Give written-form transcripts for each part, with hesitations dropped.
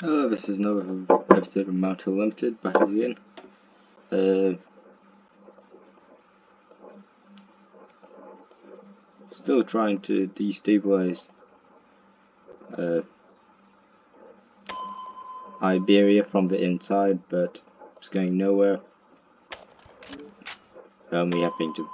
Hello, this is another episode of Mount Limited, back again. Still trying to destabilize Iberia from the inside, but it's going nowhere. Only having to.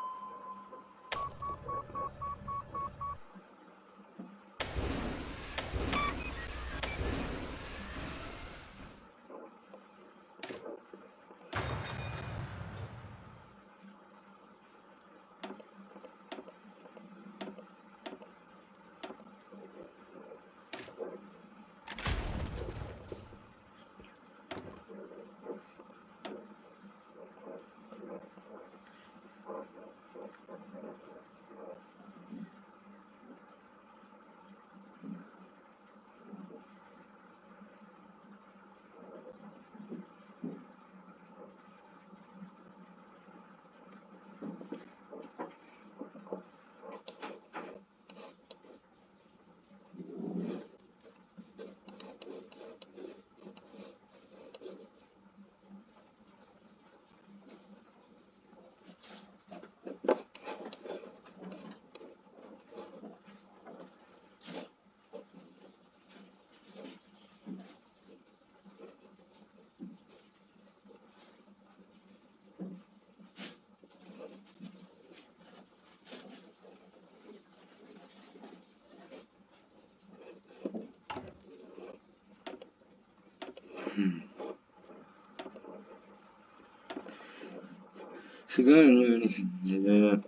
If you're going to do anything there,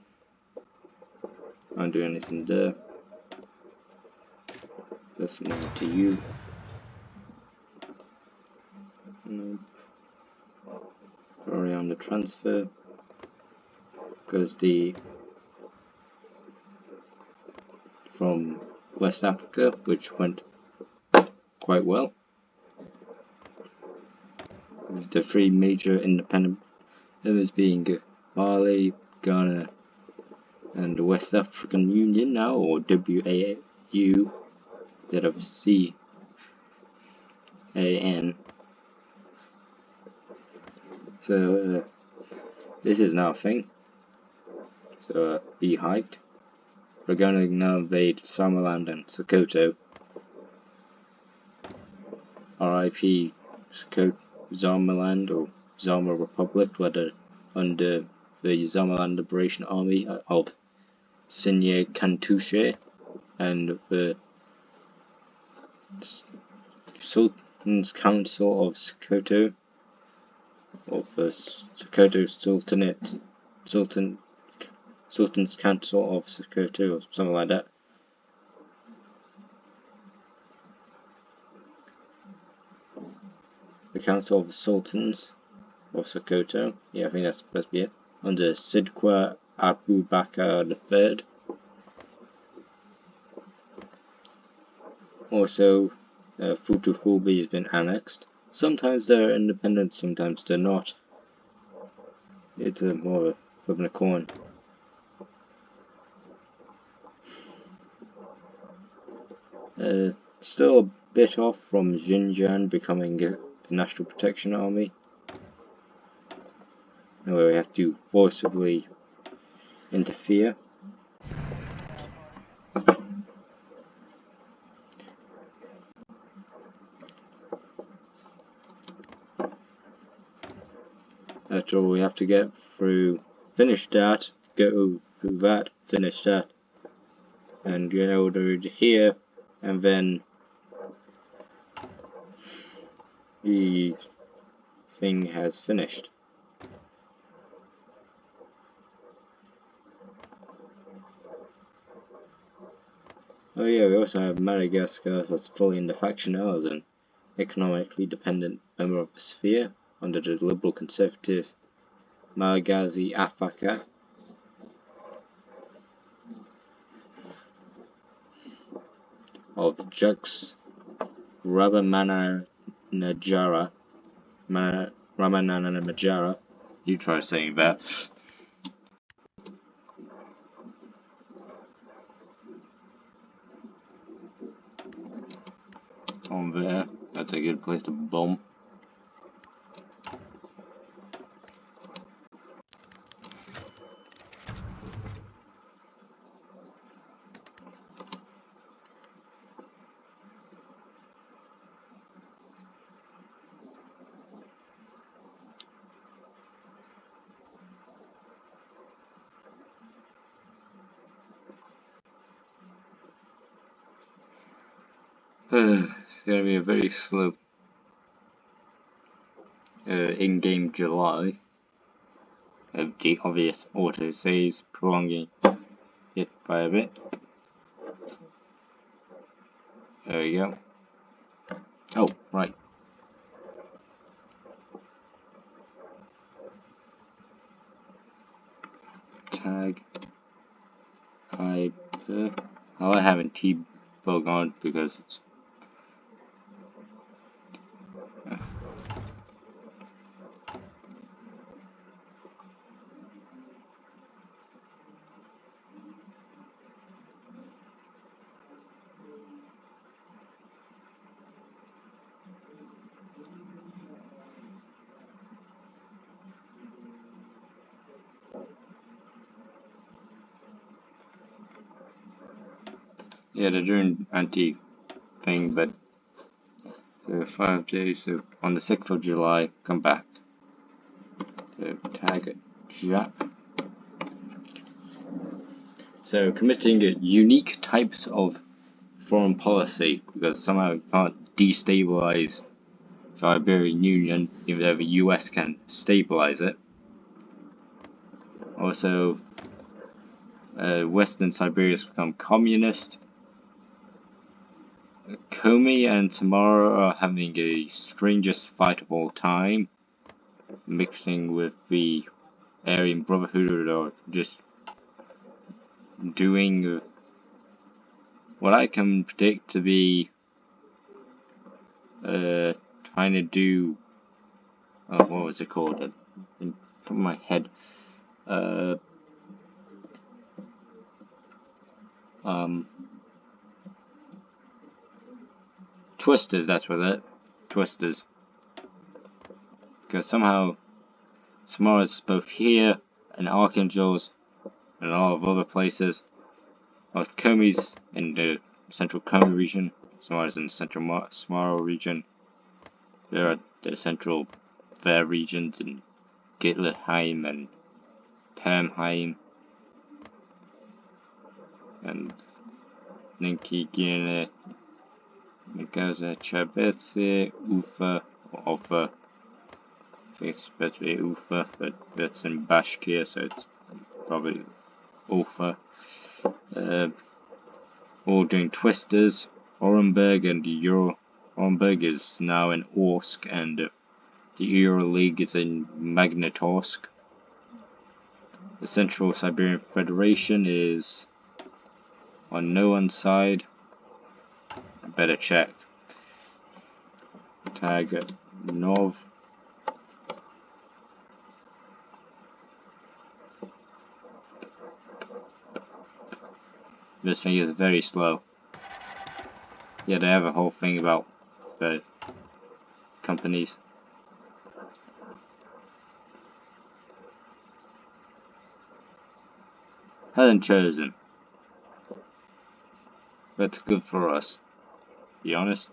can't do anything there. That's more to you. Nope. Sorry on the transfer, because from West Africa, which went quite well. With the three major independent members being Mali, Ghana, and the West African Union now, or WAU, instead of CAN. So this is now a thing. So be hyped. We're going to now invade Somaliland and Sokoto. RIP Somaliland or Zama Republic, led under the Somaliland Liberation Army of Senior Kantushe and the Sultan's Council of Sokoto, of the Sokoto Sultan's Council of Sokoto, or something like that. The Council of the Sultans of Sokoto, yeah, I think that's supposed to be it, under Sidqua Abu Bakr III. Also, Futu-Fulbi has been annexed. Sometimes they're independent, sometimes they're not. It's more of a flip and a coin. Still a bit off from Xinjiang becoming the National Protection Army, where we have to forcibly interfere. After all, we have to get through, finish that, go through that, finish that, and get over here, and then the thing has finished. Oh yeah, we also have Madagascar that's fully in the faction now as an economically dependent member of the sphere under the liberal conservative Malagasy Afaka. Of Jux Ramananajara. You try saying that. On there. That's a good place to bomb. It's gonna be a very slow in-game July. The obvious auto saves, prolonging it by a bit. There we go. Oh, right. Tag. I like having T-Bug on because it's yeah, they're doing anti-thing, but 5 days, so on the 6th of July, come back. Tag Jap. So committing unique types of foreign policy, because somehow you can't destabilize the Iberian Union, even though the US can stabilize it. Also, Western Siberia has become communist. Komi and Samara are having a strangest fight of all time, mixing with the Aryan Brotherhood, or just doing what I can predict to be trying to do what was it called? In top of my head. Twisters, that's what it. Twisters. Because somehow Samara's both here and Archangel's and a lot of other places. Whilst Komi's in the central Komi region, Samara's in the central Samara region. There are the central Ver regions in Gitlerheim and Permheim and Ninkigine, Nikaza Chabetse, Ufa, or Ofa. I think it's supposed to be Ufa, but that's in Bashkir, so it's probably Ufa. All doing twisters. Orenburg and Orenburg is now in Orsk, and the Euro League is in Magnetorsk. The Central Siberian Federation is on no one's side. I better check. Tag Nov. This thing is very slow. Yeah, they have a whole thing about the companies. Hasn't chosen. That's good for us, to be honest.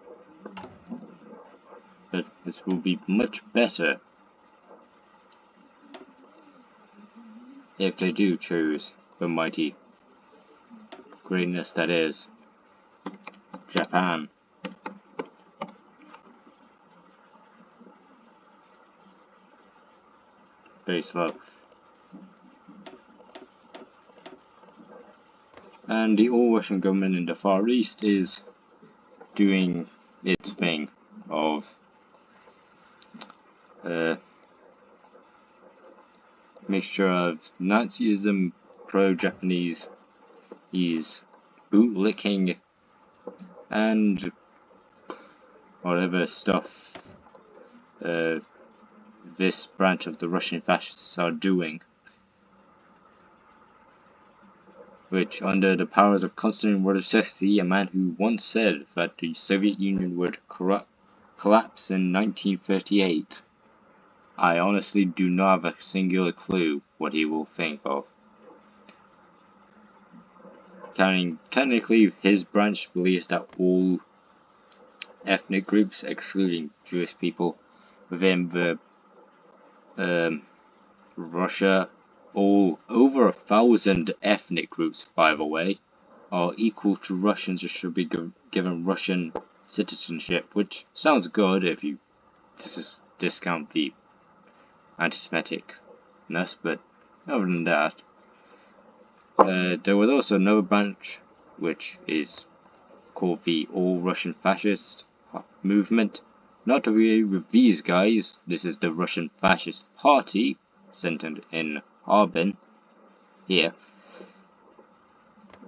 But this will be much better if they do choose the mighty greatness that is Japan. Very slow. And the all-Russian government in the Far East is doing its thing of mixture of Nazism, pro-Japanese, bootlicking, and whatever stuff this branch of the Russian fascists are doing, which, under the powers of Konstantin Wojciechowski, a man who once said that the Soviet Union would collapse in 1938. I honestly do not have a singular clue what he will think of. Technically, his branch believes that all ethnic groups, excluding Jewish people, within the Russia, all over 1,000 ethnic groups, by the way, are equal to Russians and should be given Russian citizenship, which sounds good if you discount the anti-Semiticness, but other than that, there was also another branch which is called the All-Russian Fascist Movement. Not to be with these guys, this is the Russian Fascist Party, centered in Harbin, here,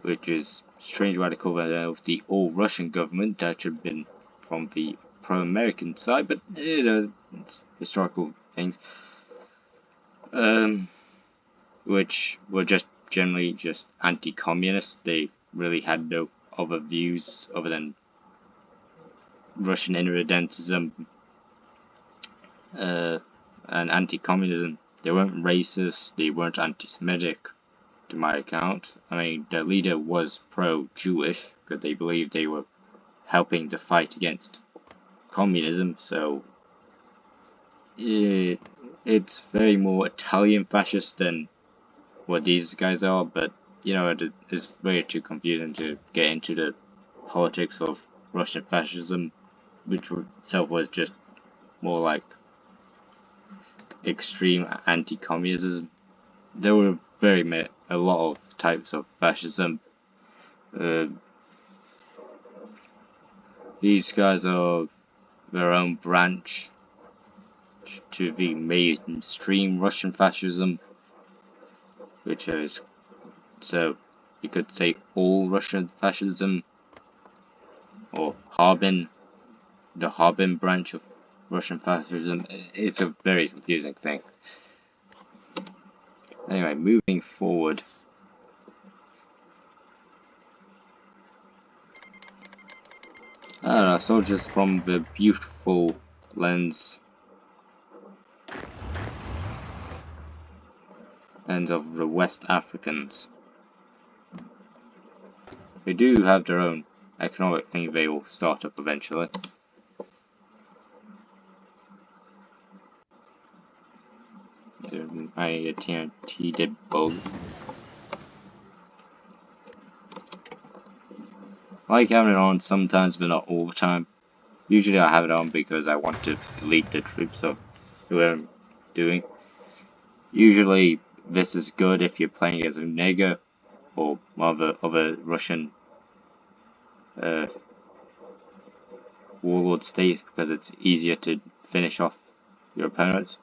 which is strange radical of the all-Russian government that should have been from the pro-American side, but it's historical things, which were just generally just anti-communist. They really had no other views other than Russian irredentism and anti-communism. They weren't racist, they weren't anti-Semitic, to my account. I mean, the leader was pro-Jewish, because they believed they were helping the fight against communism, so it's very more Italian fascist than what these guys are, but it's very too confusing to get into the politics of Russian fascism, which itself was just more like extreme anti-communism. There were a lot of types of fascism. These guys are their own branch to the mainstream Russian fascism, which is, so you could say, all Russian fascism, or Harbin, the Harbin branch of Russian fascism. It's a very confusing thing. Anyway, moving forward. Soldiers from the beautiful lands of the West Africans. They do have their own economic thing they will start up eventually. I need a TNT dead bug. I like having it on sometimes, but not all the time. Usually I have it on because I want to delete the troops of who I'm doing. Usually this is good if you're playing as a nigger or other Russian warlord states, because it's easier to finish off your opponents.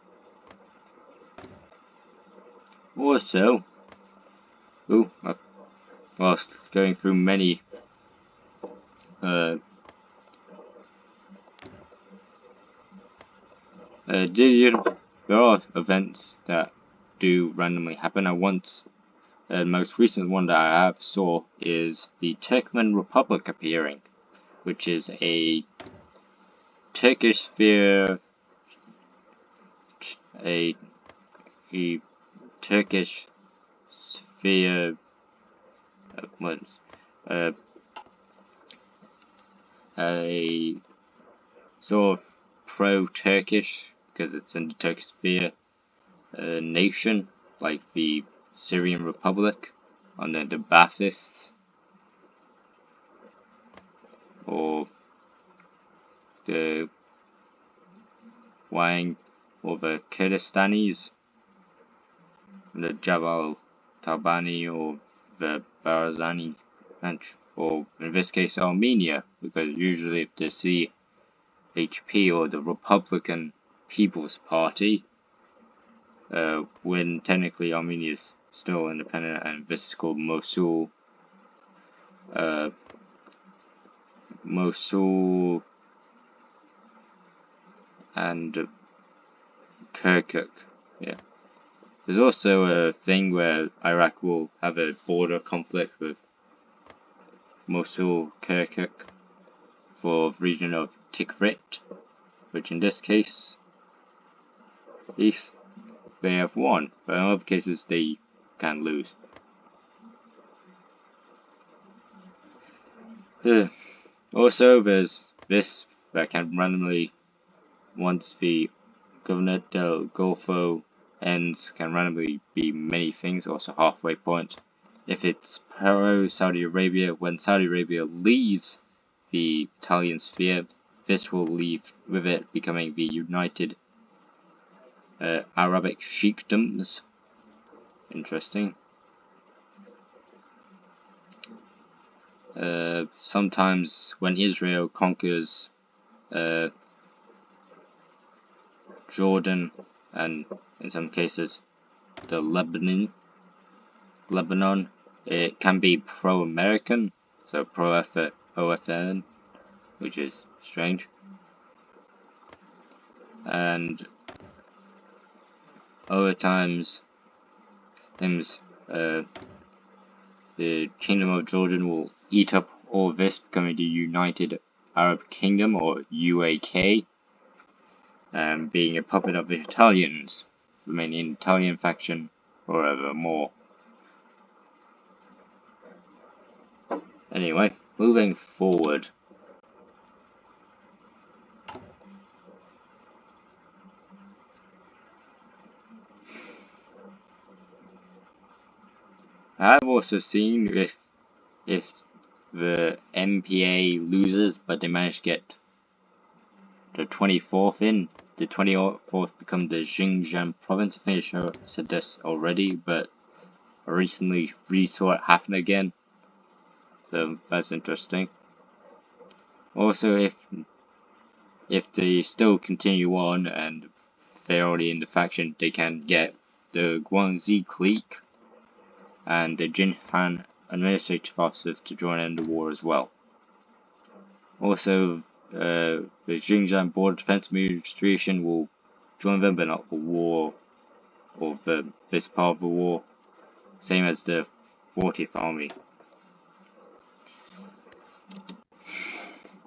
Also, whilst going through many there are events that do randomly happen. The most recent one that I have saw is the Turkmen Republic appearing, which is a Turkish sphere, a Turkish sphere, a sort of pro-Turkish, because it's in the Turkish sphere, nation, like the Syrian Republic under the Baathists, or the Wang, or the Kurdistanis, the Jabal Tabani, or the Barzani branch, or in this case Armenia, because usually if the CHP or the Republican People's Party, when technically Armenia is still independent, and this is called Mosul and Kirkuk. Yeah. There's also a thing where Iraq will have a border conflict with Mosul, Kirkuk, for the region of Tikrit, which in this case, they have won, but in other cases they can lose. Also, there's this that can randomly, once the Governor del Golfo ends, can randomly be many things, also halfway point. If it's pro-Saudi Arabia, when Saudi Arabia leaves the Italian sphere, this will leave with it becoming the United Arabic Sheikdoms. Interesting. Sometimes when Israel conquers Jordan, and in some cases the Lebanon, it can be pro-American, so pro-OFN, which is strange. And other times, the Kingdom of Jordan will eat up all this, becoming the United Arab Kingdom, or UAK, being a puppet of the Italians, remaining an Italian faction forevermore. Anyway, moving forward. I've also seen if the MPA loses, but they manage to get the 24th in, the 24th become the Xinjiang province. I think I said this already, but I recently saw it happen again, so that's interesting. Also, if they still continue on and they're already in the faction, they can get the Guangxi clique and the Jinhan administrative officers to join in the war as well. Also, the Xinjiang Border Defense Administration will join them, but not the war, or this part of the war, same as the 40th Army.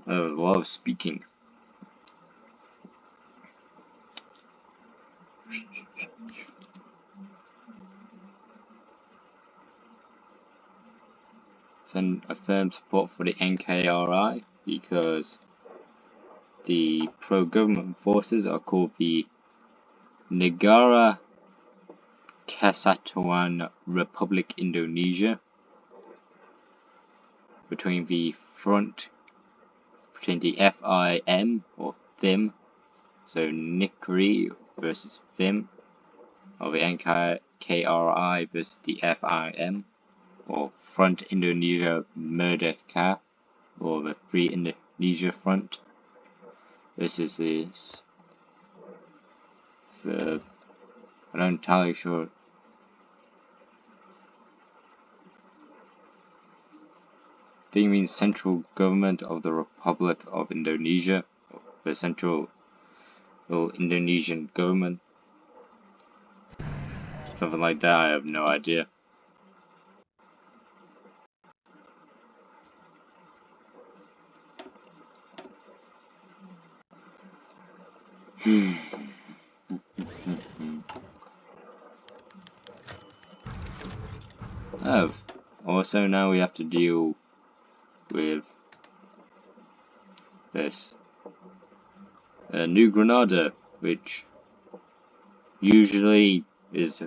A lot of speaking. Send a firm support for the NKRI because the pro-government forces are called the Negara Kesatuan Republik Indonesia. Between the FIM or FIM, so Nikri versus FIM, or the NKRI versus the FIM, or Front Indonesia Merdeka, or the Free Indonesia Front. This is I'm not entirely sure. I think it means Central Government of the Republic of Indonesia, the Central Indonesian Government. Something like that, I have no idea. Oh, also now we have to deal with this New Granada, which usually is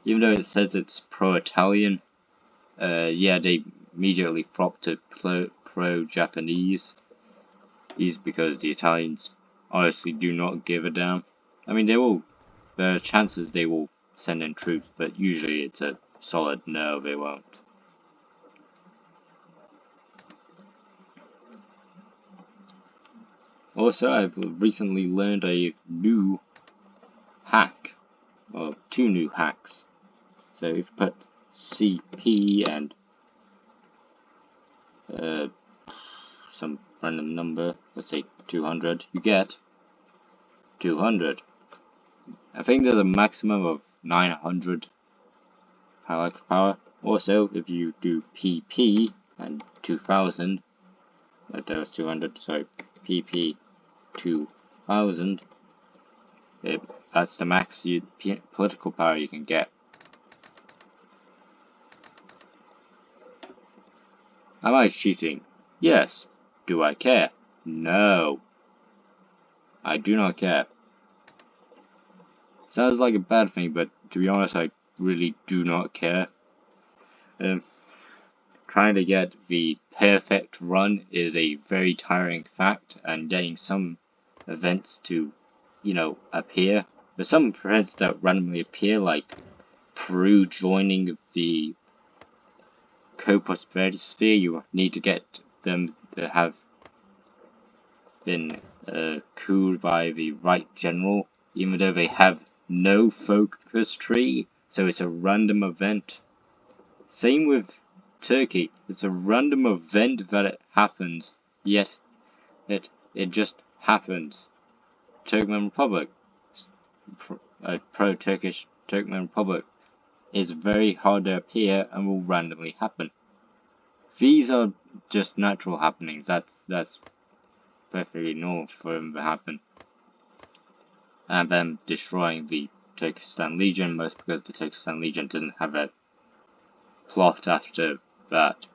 even though it says it's pro-Italian, yeah, they immediately flop to pro-Japanese. Because the Italians honestly do not give a damn. I mean, there are chances they will send in troops, but usually it's a solid no, they won't. Also, I've recently learned a new hack, or two new hacks. So if you put CP and some random number, let's say 200, you get 200. I think there's a maximum of 900 power. Also, if you do PP and 2000, that was 200, sorry, PP 2000, 100,000. That's the max political power you can get. Am I cheating? Yes. Do I care? No. I do not care. Sounds like a bad thing, but to be honest, I really do not care. Trying to get the perfect run is a very tiring fact, and getting some events to, appear. There's some events that randomly appear, like Peru joining the co-prosperity sphere. You need to get them to have been cooled by the right general, even though they have no focus tree, so it's a random event. Same with Turkey. It's a random event that it happens, yet it just happens. Turkmen Republic, pro-Turkish Turkmen Republic, is very hard to appear and will randomly happen. These are just natural happenings. That's perfectly normal for them to happen. And them destroying the Turkestan Legion, most because the Turkestan Legion doesn't have a plot after that.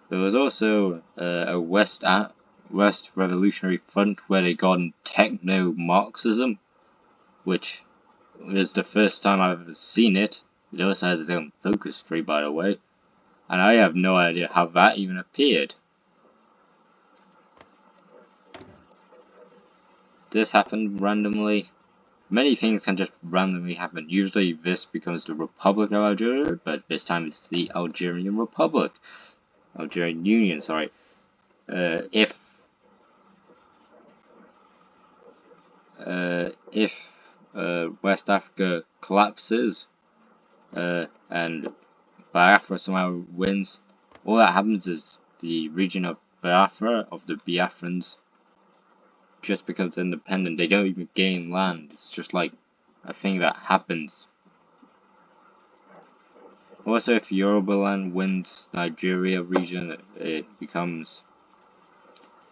There was also a West Revolutionary Front where they got techno-Marxism, which is the first time I've ever seen it. It also has its own focus tree, by the way, and I have no idea how that even appeared. This happened randomly. Many things can just randomly happen. Usually this becomes the Republic of Algeria, but this time it's the Algerian Republic. Algerian Union, sorry. If West Africa collapses, and Biafra somehow wins, all that happens is the region of Biafra, of the Biafrans, just becomes independent. They don't even gain land. It's just like a thing that happens. Also, if Yorubaland wins Nigeria region, it becomes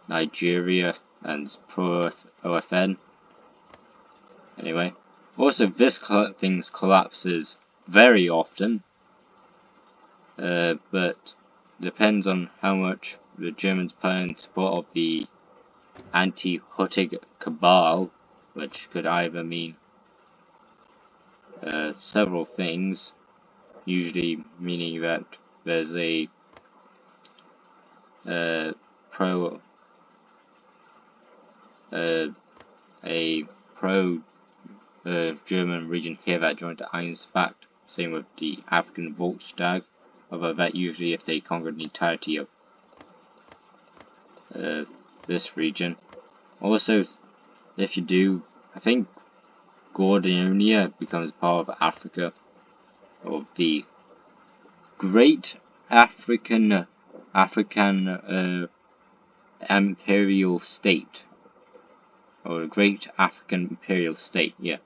Nigeria and pro-OFN. Anyway, also this thing collapses very often, but depends on how much the Germans put in support of the anti-Hutig cabal, which could either mean several things, usually meaning that there's a pro German region here that joined the Einspakt. Same with the African Volksstag, although that usually if they conquered the entirety of this region. Also, if you do, I think Gordiania becomes part of Africa, or the Great African Imperial State, or the Great African Imperial State, yeah.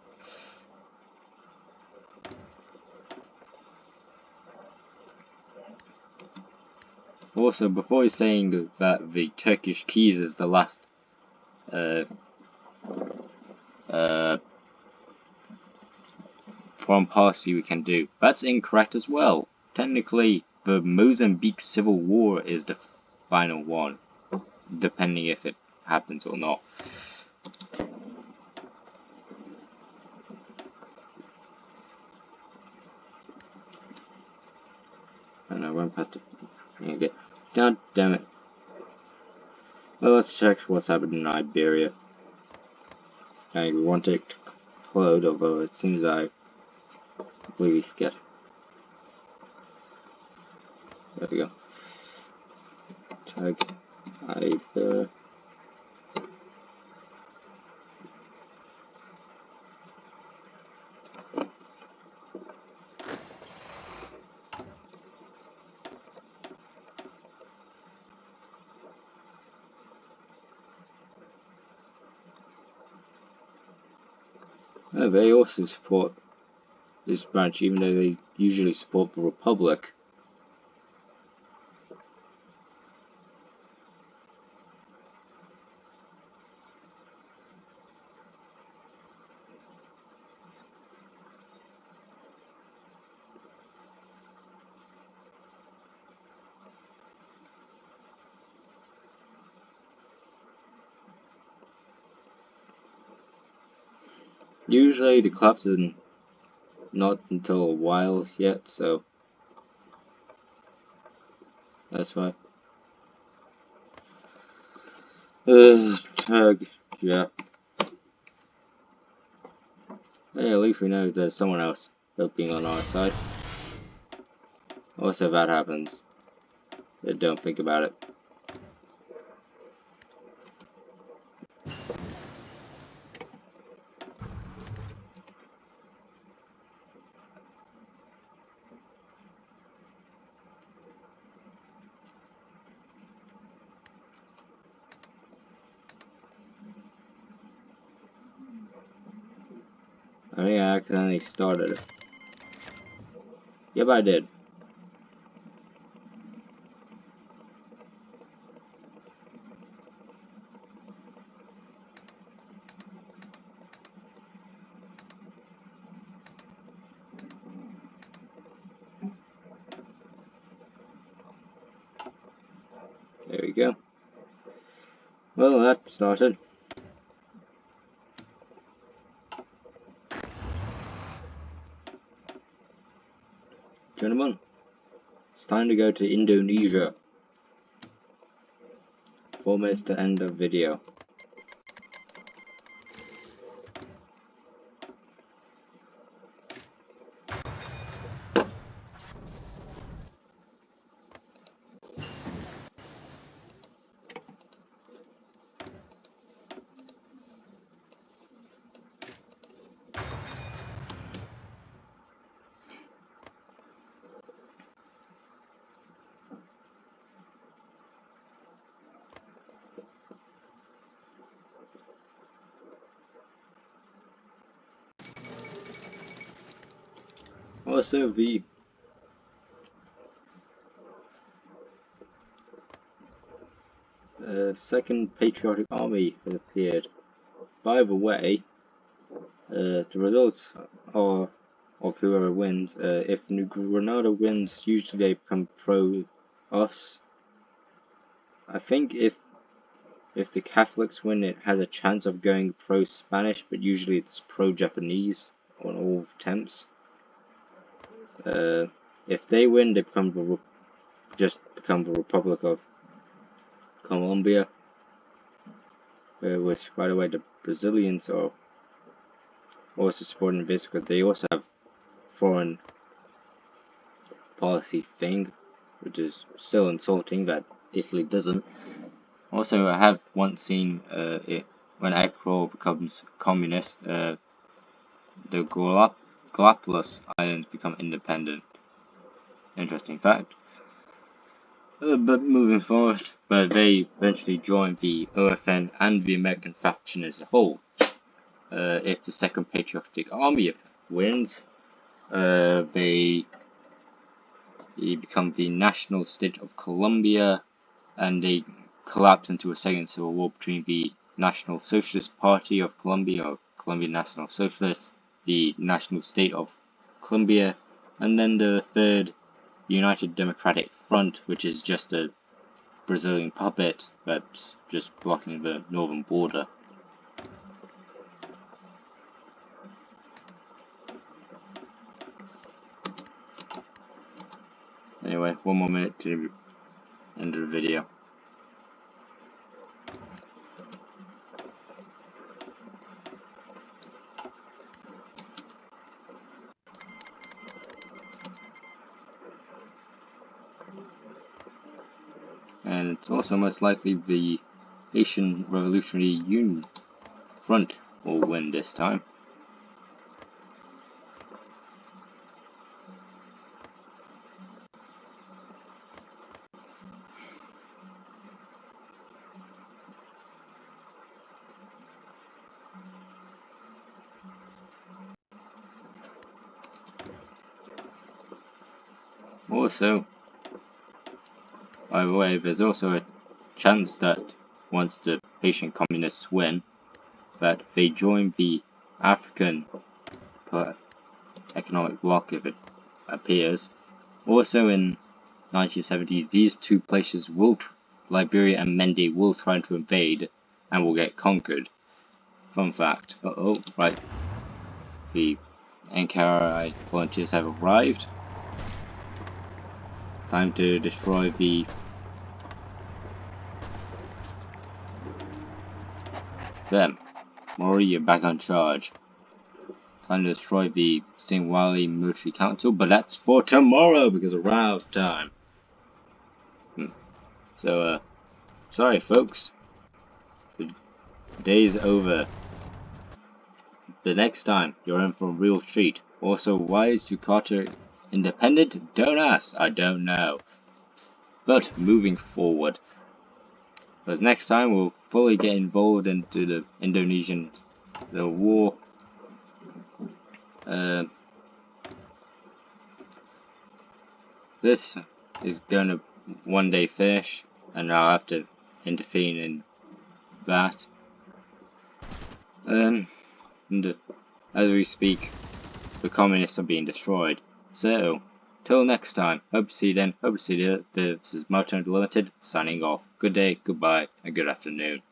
Also, before saying that the Turkish keys is the last foreign policy we can do, that's incorrect as well. Technically, the Mozambique Civil War is the final one, depending if it happens or not. And I went past it. Okay. God damn it. Well, let's check what's happened in Iberia. I want it to load, although it seems I completely forget. There we go. Tag Iber. They also support this branch, even though they usually support the Republic. Usually the collapse isn't not until a while yet, so that's why. Yeah. Hey, at least we know there's someone else helping on our side. Also, if that happens, don't think about it. I think I accidentally started it. Yep, I did. There we go. Well, that started. Gentlemen, it's time to go to Indonesia. 4 minutes to end the video. Also, the Second Patriotic Army has appeared. By the way, the results are of whoever wins. If New Granada wins, usually they become pro-us. I think if the Catholics win, it has a chance of going pro-Spanish, but usually it's pro-Japanese on all attempts. If they win, they just become the Republic of Colombia, which, by the way, the Brazilians are also supporting this because they also have foreign policy thing, which is still insulting that Italy doesn't. Also, I have once seen it when Ecuador becomes communist, the Galapagos Islands become independent. Interesting fact. But moving forward, they eventually joined the OFN and the American faction as a whole. If the Second Patriotic Army wins, they become the national state of Colombia, and they collapse into a second civil war between the National Socialist Party of Colombia, or Colombian National Socialists, the National State of Colombia, and then the third United Democratic Front, which is just a Brazilian puppet that's just blocking the northern border. Anyway, 1 more minute to end the video. And it's also most likely the Haitian Revolutionary Union Front will win this time. Also, by the way, there's also a chance that once the Haitian communists win, that they join the African economic bloc if it appears. Also in 1970s, these two places will, Liberia and Mende, will try to invade and will get conquered. Fun fact. Right. The NKRI volunteers have arrived. Time to destroy the them. Mori, you're back on charge. Time to destroy the Singwali Military Council, but that's for tomorrow because we're out of time. So, sorry folks. The day's over. The next time, you're in for a real treat. Also, why is Jakarta independent? Don't ask, I don't know. But, moving forward. Because next time, we'll fully get involved into the Indonesian Civil War. This is going to one day finish, and I'll have to intervene in that. And as we speak, the communists are being destroyed. So, till next time, hope to see you then. Hope to see you there. This is Motown Limited, signing off. Good day, goodbye, and good afternoon.